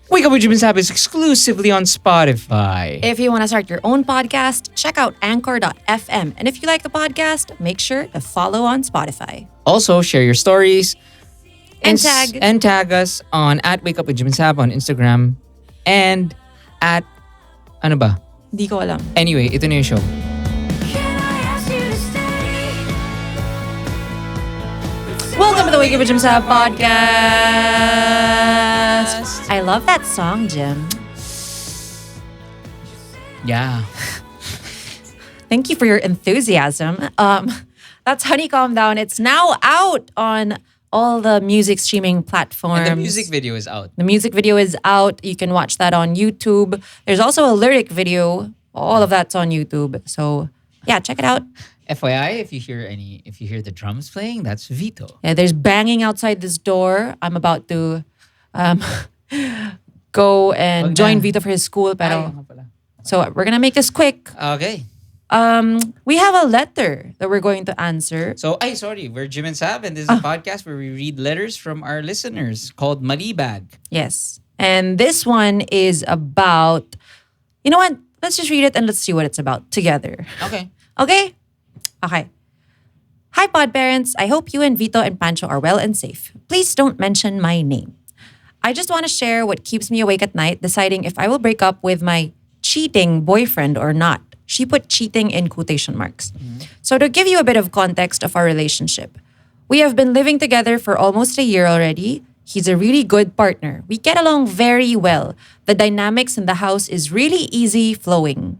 Wake Up with Jim and Saab is exclusively on Spotify. If you want to start your own podcast, check out anchor.fm. And if you like the podcast, make sure to follow on Spotify. Also, share your stories And tag us on at Wake Up with Jim and Saab on Instagram and at ano ba? Di ko alam. Anyway, ito na yung show. Welcome to the Wake Up with Jim Saab podcast. I love that song, Jim. Yeah. Thank you for your enthusiasm. That's Honey Calm Down. It's now out on all the music streaming platforms. And the music video is out. The music video is out. You can watch that on YouTube. There's also a lyric video. All of that's on YouTube. So yeah, check it out. FYI, if you hear the drums playing, that's Vito. Yeah, there's banging outside this door. I'm about to go and join Vito for his school. So we're gonna make this quick. Okay. We have a letter that we're going to answer. So, we're Jim and Saab, and this is a podcast where we read letters from our listeners called MALIBAG. Yes. And this one is about, you know what? Let's just read it and let's see what it's about together. Okay. Okay? Okay. Hi, pod parents. I hope you and Vito and Pancho are well and safe. Please don't mention my name. I just want to share what keeps me awake at night, deciding if I will break up with my cheating boyfriend or not. She put cheating in quotation marks. So to give you a bit of context of our relationship, we have been living together for almost a year already. He's a really good partner. We get along very well. The dynamics in the house is really easy flowing.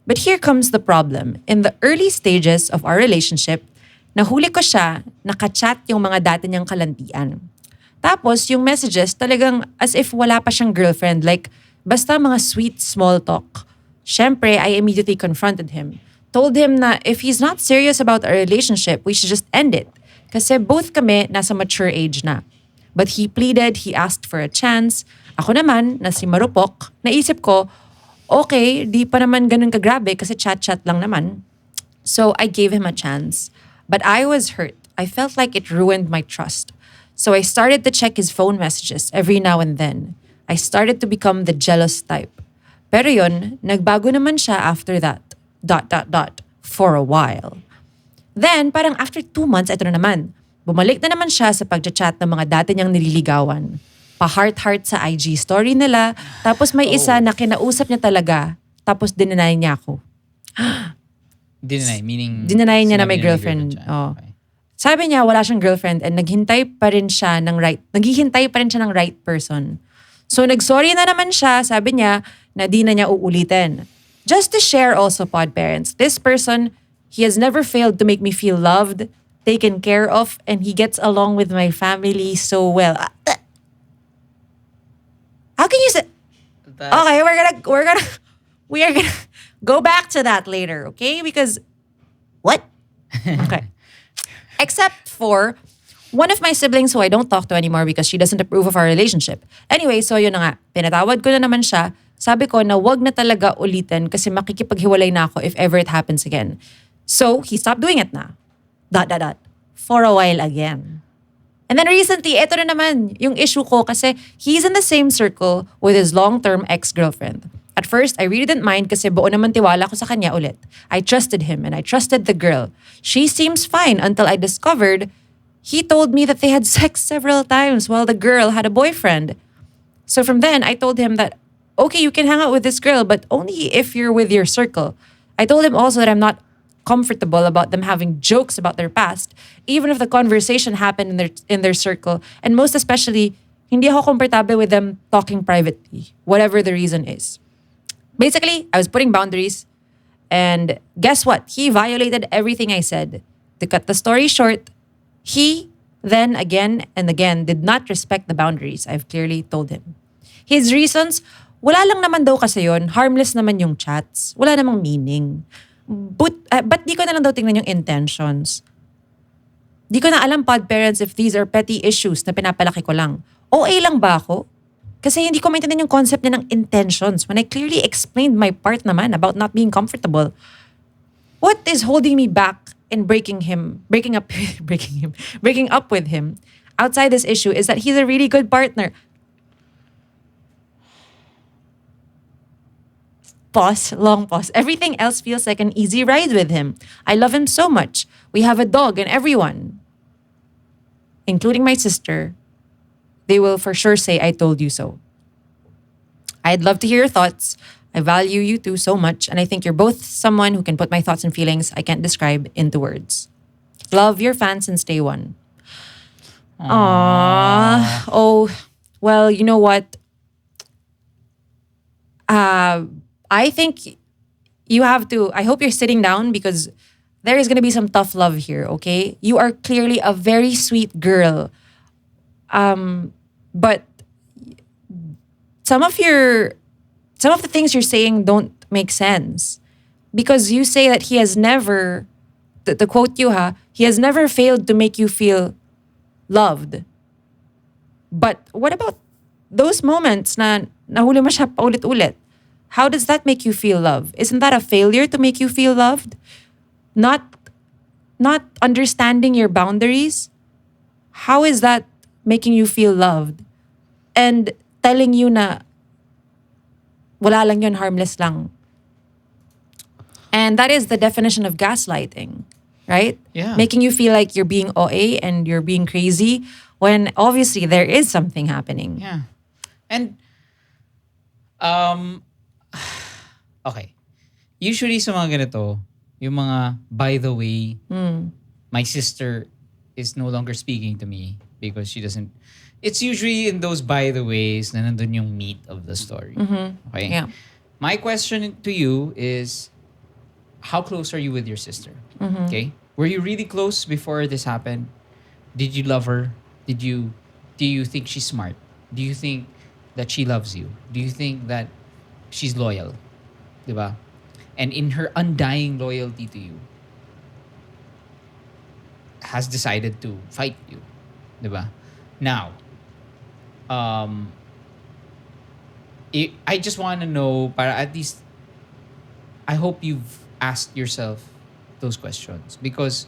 But here comes the problem. In the early stages of our relationship, nahuli ko siya, nakachat yung mga dati niyang kalantian. Tapos yung messages talagang as if wala pa siyang girlfriend, like basta mga sweet small talk. Syempre, I immediately confronted him. Told him na if he's not serious about our relationship, we should just end it. Kasi both kami nasa mature age na. But he pleaded, he asked for a chance. Ako naman, na si marupok, naisip ko, okay, di pa naman ganun kagrabe kasi chat-chat lang naman. So I gave him a chance. But I was hurt. I felt like it ruined my trust. So I started to check his phone messages every now and then. I started to become the jealous type. Pero yun, nagbago naman siya after that. ... For a while. Then, parang after 2 months, ito na naman. Bumalik na naman siya sa pagchat ng mga dati niyang nililigawan. Pa-heart-heart sa IG story nila. Tapos may isa na kinausap niya talaga. Tapos dinenay niya ako. Dinenay, meaning... Dinenay niya na may girlfriend. Oh. Okay. Sabi niya wala siyang girlfriend and naghihintay pa rin siya ng right person. So nagsorry na naman siya, sabi niya na di na niya uulitin. Just to share also, pod parents, this person, he has never failed to make me feel loved, taken care of, and he gets along with my family so well. How can you say? Okay, we are gonna go back to that later, okay? Because what? Okay. Except for one of my siblings who I don't talk to anymore because she doesn't approve of our relationship. Anyway, so yun na nga. Pinatawad ko na naman siya. Sabi ko na wag na talaga ulitin kasi makikipaghiwalay na ako if ever it happens again. So, he stopped doing it na. ... For a while again. And then recently, eto na naman yung issue ko kasi he's in the same circle with his long-term ex-girlfriend. At first, I really didn't mind kasi buo naman tiwala ko sa kanya ulit. I trusted him and I trusted the girl. She seems fine until I discovered he told me that they had sex several times while the girl had a boyfriend. So from then, I told him that, okay, you can hang out with this girl, but only if you're with your circle. I told him also that I'm not comfortable about them having jokes about their past, even if the conversation happened in their circle. And most especially, hindi ako komportable with them talking privately, whatever the reason is. Basically, I was putting boundaries. And guess what? He violated everything I said. To cut the story short, he then again and again did not respect the boundaries I've clearly told him. His reasons, wala lang naman daw kasi yun. Harmless naman yung chats. Wala namang meaning. But di ko na lang daw tingnan yung intentions. Di ko na alam, pod parents, if these are petty issues na pinapalaki ko lang. OA lang ba ako? Kasi hindi ko maintindihan yung concept niya ng intentions when I clearly explained my part naman about not being comfortable. What is holding me back in breaking up with him outside this issue is that he's a really good partner. Pause, long pause. Everything else feels like an easy ride with him. I love him so much. We have a dog and everyone, including my sister, they will for sure say, I told you so. I'd love to hear your thoughts. I value you two so much, and I think you're both someone who can put my thoughts and feelings I can't describe into words. Love your fans and stay one. Aww. Oh, well, you know what? I think you have to, I hope you're sitting down because there is going to be some tough love here, okay? You are clearly a very sweet girl. But some of the things you're saying don't make sense. Because you say that he has never, the quote you he has never failed to make you feel loved. But what about those moments na nahuli mo siya paulit-ulit? How does that make you feel loved? Isn't that a failure to make you feel loved? Not understanding your boundaries? How is that making you feel loved? And telling you na wala lang yun, harmless lang. And that is the definition of gaslighting, right? Yeah. Making you feel like you're being OA and you're being crazy when obviously there is something happening. Yeah. And okay. Usually sa mga ganito, yung mga by the way, my sister is no longer speaking to me because she doesn't. It's usually in those by the ways na nandun yung meat of the story. Okay? Yeah. My question to you is, how close are you with your sister? Okay? Were you really close before this happened? Did you love her? Do you think she's smart? Do you think that she loves you? Do you think that she's loyal? Diba? And in her undying loyalty to you, has decided to fight you. Diba? Now, I just want to know, para at least, I hope you've asked yourself those questions. Because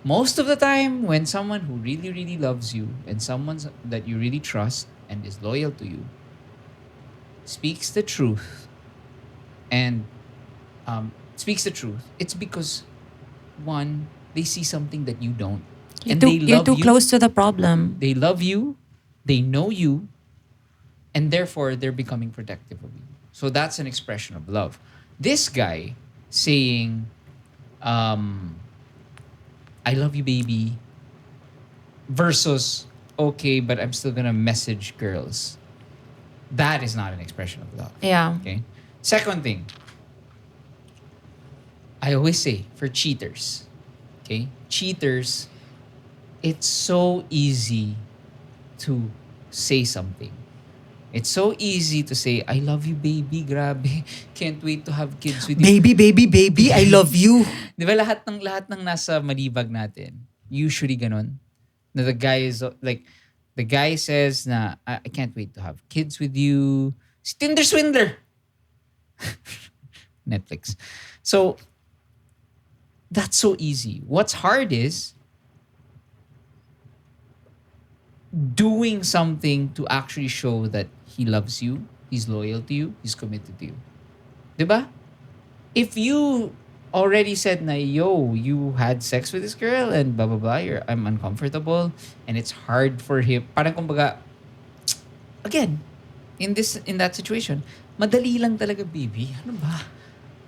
most of the time, when someone who really, really loves you and someone that you really trust and is loyal to you speaks the truth and speaks the truth, it's because, one, they see something that you don't. You're too close to the problem. They love you, they know you, and therefore they're becoming protective of you. So that's an expression of love. This guy saying, I love you, baby, versus, okay, but I'm still gonna message girls. That is not an expression of love. Yeah. Okay. Second thing, I always say for cheaters, okay, cheaters, it's so easy to say something. It's so easy to say, I love you, baby, grabe. Can't wait to have kids with you. Baby, I love you. Di ba lahat ng nasa malibag natin, usually ganon. Na the guy is like, the guy says na, I can't wait to have kids with you. Si Tinder Swindler. Netflix. So, that's so easy. What's hard is doing something to actually show that he loves you, he's loyal to you, he's committed to you. Diba? If you already said na, yo, you had sex with this girl and blah, blah, blah, I'm uncomfortable and it's hard for him. Parang kumbaga, again, in that situation, madali lang talaga, baby. Ano ba?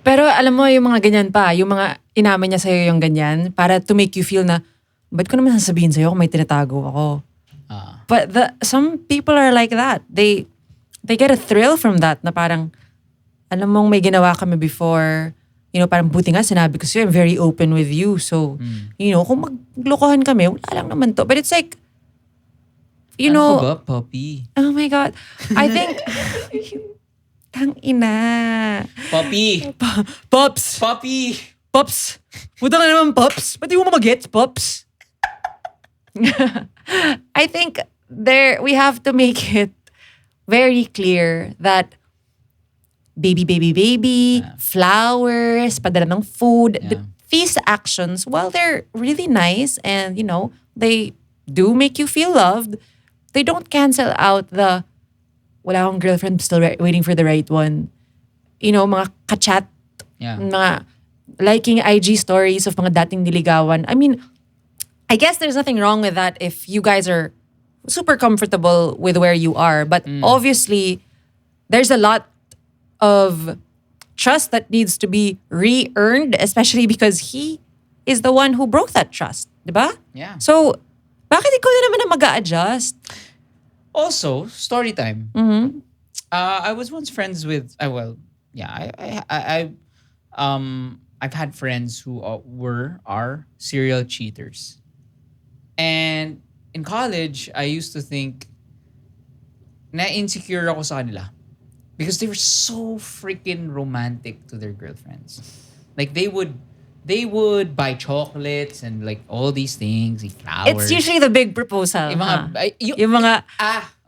Pero alam mo, yung mga ganyan pa, yung mga inamin niya sa'yo yung ganyan, para to make you feel na, ba't ko naman sasabihin sa'yo kung may tinatago ako? But some people are like that. They get a thrill from that na parang, alam mong may ginawa kami before, you know, parang buti nga sinabi ko sa'yo, I'm very open with you. So, you know, kung maglokohan kami, wala lang naman to. But it's like, you know. Ano ba, puppy? Oh my God. I think, tang ina. Puppy. Pops. Puppy. Pops. Puta ka naman, Pops. Ba't di mo mag-gets, Pops? I think we have to make it very clear that baby, flowers, padala ng food, these actions, while they're really nice and, you know, they do make you feel loved, they don't cancel out the, wala akong girlfriend, still waiting for the right one. mga kachat, Yeah. mga liking IG stories of mga dating niligawan. I mean, I guess there's nothing wrong with that if you guys are super comfortable with where you are. But obviously, there's a lot of trust that needs to be re-earned, especially because he is the one who broke that trust. Diba? Yeah. So, bakit ikaw na naman na mag-a-adjust? Also, story time. I was once friends with. I've had friends who are serial cheaters, and in college, I used to think na insecure ako sa kanila because they were so freaking romantic to their girlfriends. Like they would buy chocolates and like all these things, like flowers. It's usually the big proposal. Yung mga, Yung mga,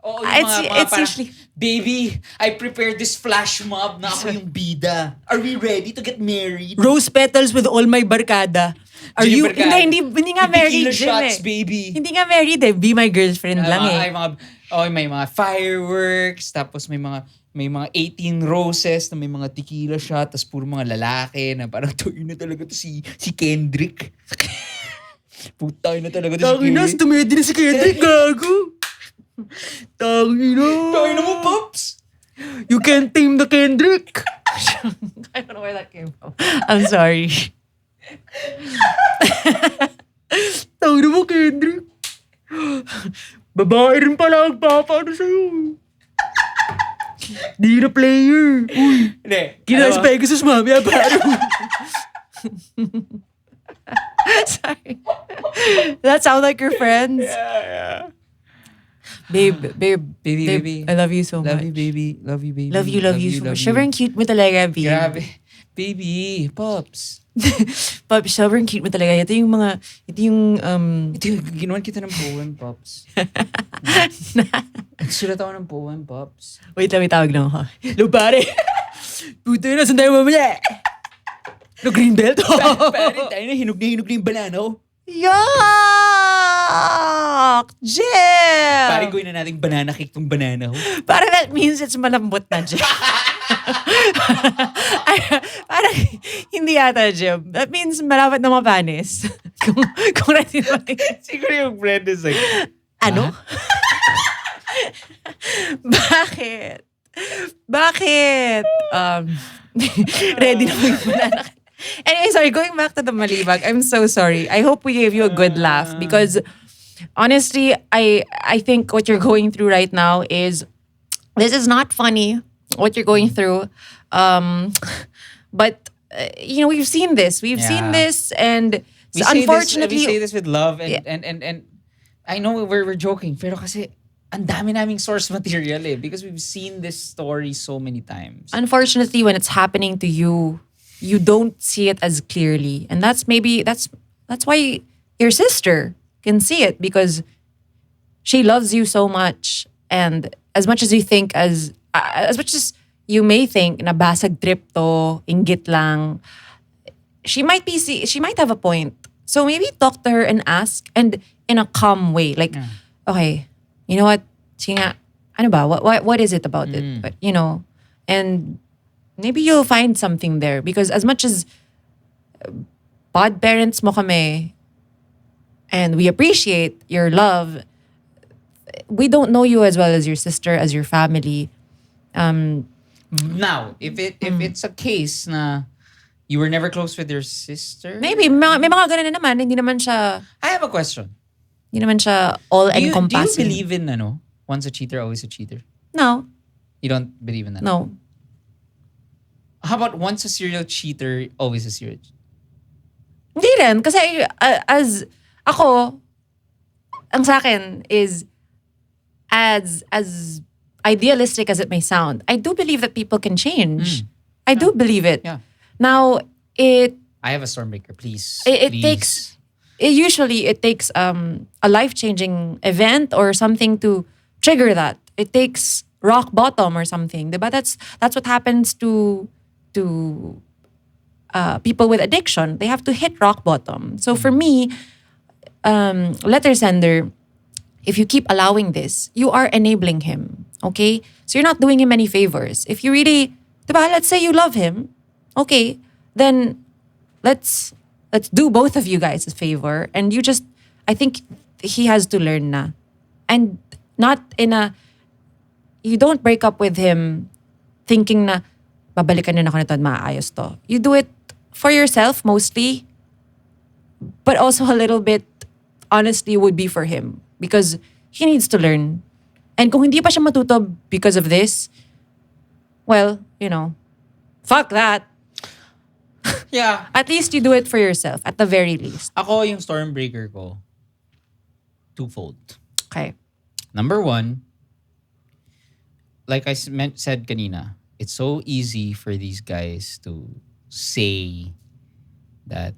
yung it's usually, baby, I prepared this flash mob na ako yung bida. Are we ready to get married? rose petals with all my barkada. Are Jimmy you, Barkada. hindi nga Yung married, tequila Jim shots, eh. baby. Hindi nga married eh. Be my girlfriend lang eh. May mga fireworks, tapos may mga 18 roses na may mga tequila shot, tapos puro mga lalaki na parang tuyo na talaga to si Kendrick. Putay na talaga to si Kendrick. tumedi na si Kendrick, gago. Tangina mo, Pops! You can't tame the Kendrick. I don't know where that came from. I'm sorry. Tangina mo, Kendrick. Babae rin pala ang papaano sa'yo. Di na player. Uy, Hindi. kinas Pegasus mamaya baro. Sorry. That sound like your friends? Yeah. Babe, Baby. I love you so Love much. you, baby. Love you, baby. Love you so much. Sobrang cute mo talaga, babe. Grabe. Baby, Pops. Pops, sobrang cute mo talaga. Ito yung Ginawan kita ng poem, Pops. Sulat ako ng poem, Pops. Wait lang, may tawag lang ako. Hello, pare. Puto na, saan tayo mamaya? No, green belt? Pare, tayo na hinog na yung banana ko. Yuck! Jim! Pare, gawin na natin banana cake tong banana ko. Parang that means it's malambot na, Jim. Parang hindi yata, Jim. That means malapit na mapanis. kung natin Siguro yung friend is like, ano? Bakit? Bakit? Ready na yung banana cake. Anyway, sorry, going back to the Malibag, I'm so sorry. I hope we gave you a good laugh because honestly, I think what you're going through right now is, this is not funny, what you're going through. But, we've seen this. We've seen this and unfortunately... we say this with love and I know we're joking, pero kasi ang dami naming source material because we've seen this story so many times. Unfortunately, when it's happening to you, you don't see it as clearly. And that's why your sister can see it, because she loves you so much. And as much as you think, as much as you may think na basag trip to, inggit lang, she might have a point. So maybe talk to her and ask, and in a calm way. Like, okay, you know what? Sige nga, ano ba? What is it about it? But, and maybe you'll find something there, because as much as pod parents mo kami and we appreciate your love, we don't know you as well as your sister, as your family. Now, if it's a case na you were never close with your sister, Maybe may mga ganun na naman, hindi naman siya, I have a question. hindi naman siya all Do you encompassing. believe in once a cheater, always a cheater? No. You don't believe in that? No. How about once a serial cheater, always a serial cheater? Hindi rin. Kasi as ako, ang sa akin is, as idealistic as it may sound, I do believe that people can change. I do believe it. Yeah. Now, I have a stormbreaker, please. it Please. takes, usually it takes a life-changing event or something to trigger that. It takes rock bottom or something. Diba? That's what happens to people with addiction. They have to hit rock bottom. So for me, letter sender, if you keep allowing this, you are enabling him. Okay? So you're not doing him any favors. If you really Diba? Let's say you love him. Okay, then let's do both of you guys a favor. And you just, I think he has to learn na. And not in a, you don't break up with him thinking na, babalikan na ako nito at maayos to. You do it for yourself mostly, but also a little bit, honestly, would be for him. Because he needs to learn. And kung hindi pa siya matuto because of this, well, fuck that. Yeah. At least you do it for yourself, at the very least. Ako, yung stormbreaker ko, twofold. Okay. Number one, like I said kanina, it's so easy for these guys to say that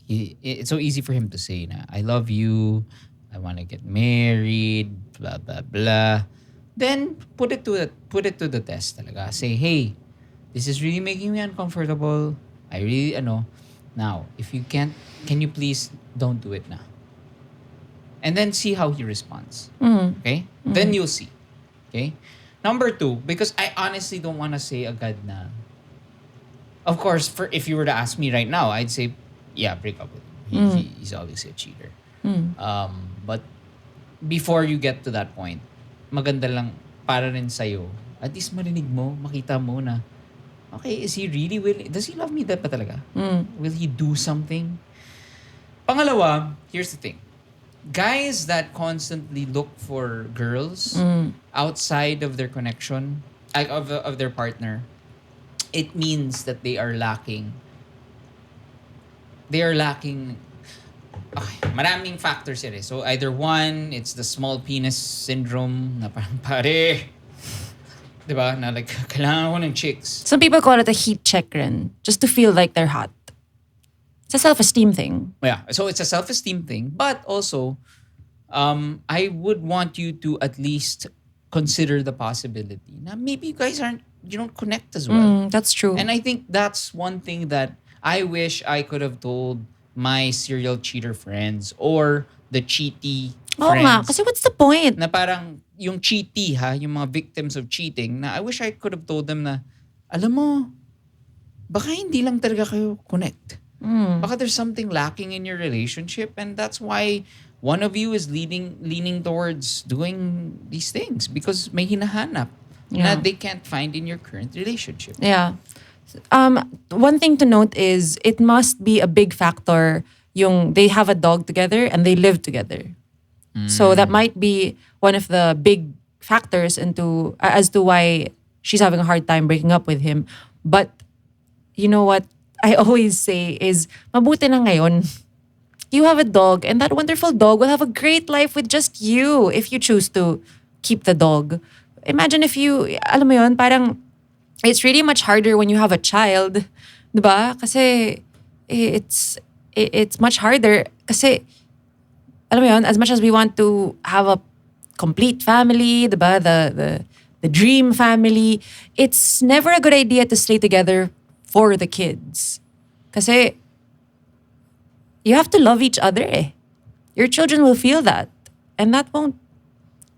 it's so easy for him to say na, I love you, I want to get married, blah, blah, blah. Then, put it to the test talaga. Say, hey, this is really making me uncomfortable. I really, now, if you can't, can you please don't do it na? And then see how he responds. Okay? Then you'll see. Okay? Number two, because I honestly don't want to say agad na. Of course, if you were to ask me right now, I'd say, yeah, break up with him. He's obviously a cheater. But before you get to that point, maganda lang para rin sa'yo. At least marinig mo, makita mo na, okay, is he really willing? Does he love me that pa talaga? Will he do something? Pangalawa, here's the thing. Guys that constantly look for girls outside of their connection, like of their partner, it means that they are lacking. Okay, maraming factors yan eh. So either one, it's the small penis syndrome na parang pare. Diba? Na like, kailangan ko ng chicks. Some people call it a heat check rin, just to feel like they're hot. It's a self-esteem thing. Yeah, so it's a self-esteem thing. But also, I would want you to at least consider the possibility na maybe you guys you don't connect as well. That's true. And I think that's one thing that I wish I could have told my serial cheater friends or the cheaty Oo friends. nga, kasi what's the point? Na parang yung cheaty yung mga victims of cheating, na I wish I could have told them na, alam mo, baka hindi lang talaga kayo connect. Baka there's something lacking in your relationship, and that's why one of you is leaning towards doing these things because may hinahanap na they can't find in your current relationship. Yeah. One thing to note is it must be a big factor yung they have a dog together and they live together. So that might be one of the big factors as to why she's having a hard time breaking up with him. But you know what I always say is, mabuti na ngayon. You have a dog, and that wonderful dog will have a great life with just you if you choose to keep the dog. Imagine if you, alam mo yun, parang it's really much harder when you have a child. Diba? Kasi it's much harder. Kasi, alam mo yun, as much as we want to have a complete family, diba? The dream family, it's never a good idea to stay together for the kids. Kasi you have to love each other eh. Your children will feel that. And that won't,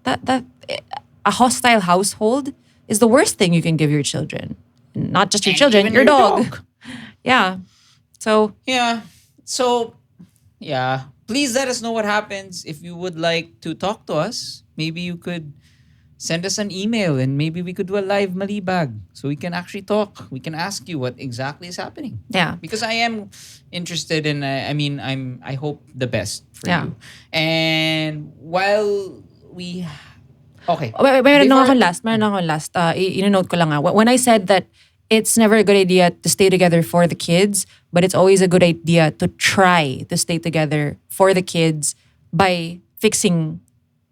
a hostile household is the worst thing you can give your children. Not just your children, even your dog. Yeah. So. Yeah. So, yeah. Please let us know what happens. If you would like to talk to us, maybe you could send us an email and maybe we could do a live MALIBAG so we can actually talk. We can ask you what exactly is happening. Yeah. Because I am interested in, I hope the best for you. And while we... Okay. Meron akong last. I-note ko lang when I said that it's never a good idea to stay together for the kids, but it's always a good idea to try to stay together for the kids by fixing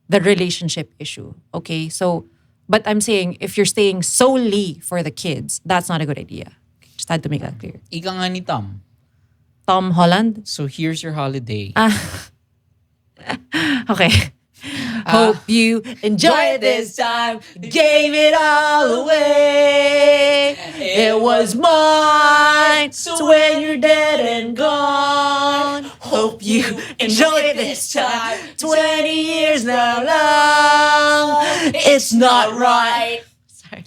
the relationship issue. Okay? So, but I'm saying if you're staying solely for the kids, that's not a good idea. Just had to make that clear. Ika nga ni Tom. Tom Holland? So here's your holiday. Okay. Hope you enjoyed this time. Gave it all away. It was mine. So when you're dead and gone, hope you enjoyed this time. 20 years now long. It's not right. Sorry.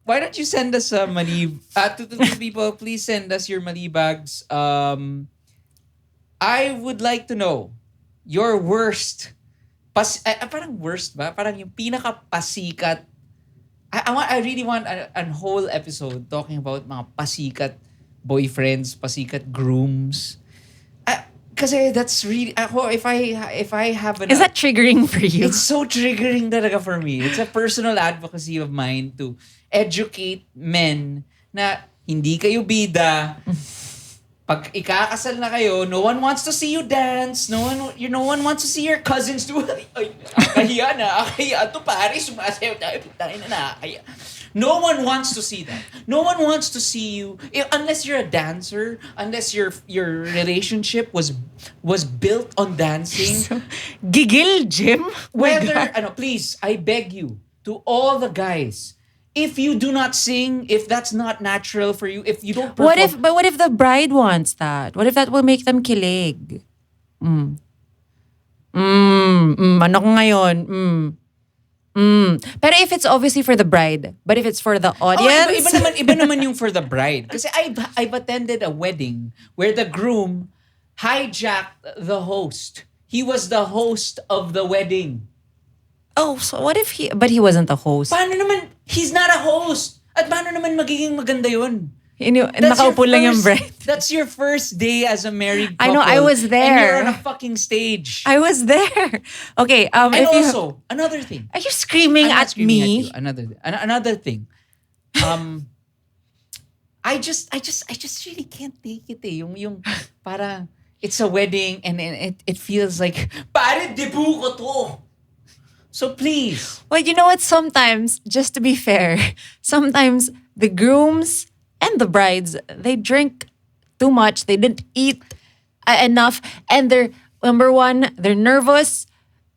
why don't you send us a to people, please send us your malibags. I would like to know your worst parang worst ba? Parang yung pinaka-pasikat. I really want a whole episode talking about mga pasikat boyfriends, pasikat grooms. Kasi that's really if I have Is that triggering for you? it's so triggering talaga for me. It's a personal advocacy of mine to educate men na hindi kayo bida. Pag ikakasal na kayo, no one wants to see you dance. No one wants to see your cousins do. Ay, akahiya to pare, sumasayaw tayo, putangin na nakakahiya. No one wants to see that. No one wants to see you unless you're a dancer, unless your relationship was built on dancing. So, gigil, Jim? Please, I beg you, to all the guys, if you do not sing, if that's not natural for you, if you don't perform... What if the bride wants that? What if that will make them kilig? Ano ko ngayon? Pero if it's obviously for the bride, but if it's for the audience... Iba naman yung for the bride. Kasi I've attended a wedding where the groom hijacked the host. He was the host of the wedding. Oh, so what if but he wasn't the host? Paano naman? He's not a host. At paano naman magiging maganda yun? Nakaupo lang yung bride. That's your first day as a married couple. I know, I was there. And you're on a fucking stage. I was there. Okay. And also, another thing. Are you screaming at me? Another thing. I just really can't take it eh. Yung para it's a wedding and it feels like pare debu ko to. So please. Well, you know what? Sometimes, just to be fair, sometimes the grooms and the brides, they drink too much. They didn't eat enough. And they're, number one, they're nervous.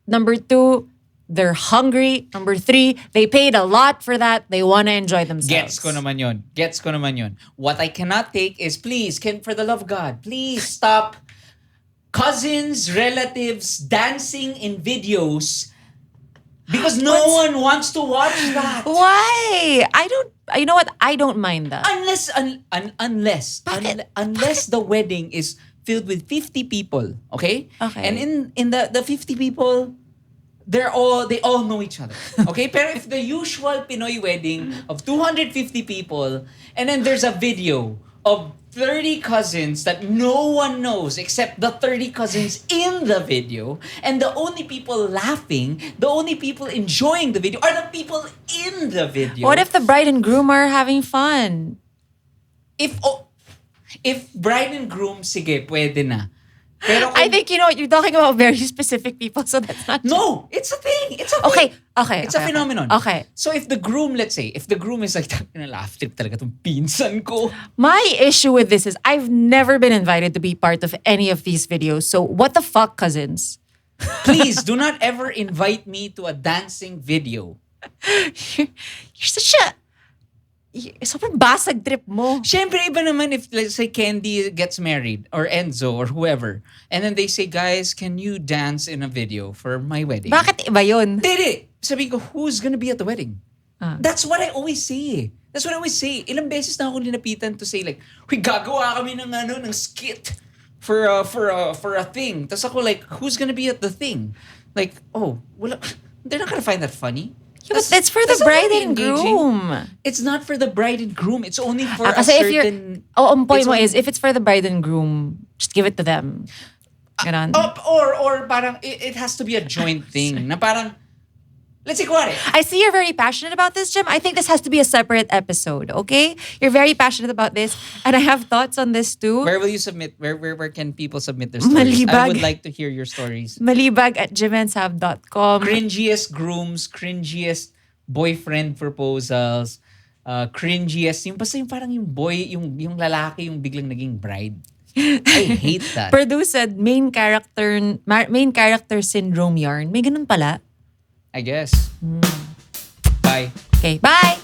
Number two, they're hungry. Number three, they paid a lot for that. They want to enjoy themselves. Gets ko naman yun. What I cannot take is, please, for the love of God, please stop cousins, relatives dancing in videos because no one wants to watch that. Why? You know what? I don't mind that. Unless the wedding is filled with 50 people, okay? Okay. And in the 50 people, they all know each other. Okay? Pero if the usual Pinoy wedding of 250 people, and then there's a video of 30 cousins that no one knows except the 30 cousins in the video, and the only people laughing, the only people enjoying the video are the people in the video. What if the bride and groom are having fun? If bride and groom, sige, pwede na. Pero I think you're talking about very specific people, so that's not. No, it's a thing. It's a okay. thing. Okay. It's a phenomenon. Okay. So if the groom, let's say, is like, laugh trip talaga tong pinsan ko. My issue with this is I've never been invited to be part of any of these videos. So what the fuck, cousins? Please do not ever invite me to a dancing video. You're such a. Sobrang basag trip mo. Siyempre, iba naman if, let's say, Candy gets married or Enzo or whoever. And then they say, guys, can you dance in a video for my wedding? Bakit iba yun? Dili. Sabi ko, who's gonna be at the wedding? That's what I always say. Ilang beses na ako linapitan to say like, huy, gagawa kami ng skit for a thing. Tapos ako like, who's gonna be at the thing? Like, oh, wala. They're not gonna find that funny. Yeah, but it's for the bride and groom. It's not for the bride and groom. It's only for a Kasi certain... ang point mo is, if it's for the bride and groom, just give it to them. Ganon. Or parang, it has to be a joint thing. Na parang, let's say, kuwari. I see you're very passionate about this, Jim. I think this has to be a separate episode, okay? You're very passionate about this. And I have thoughts on this too. Where will you submit? Where can people submit their stories? MALIBAG. I would like to hear your stories. MALIBAG@jimensaab.com. Cringiest grooms, cringiest boyfriend proposals, cringiest, basta yung parang yung boy, yung lalaki yung biglang naging bride. I hate that. Produced main character syndrome yarn. May ganun pala. I guess. Bye. Okay, bye!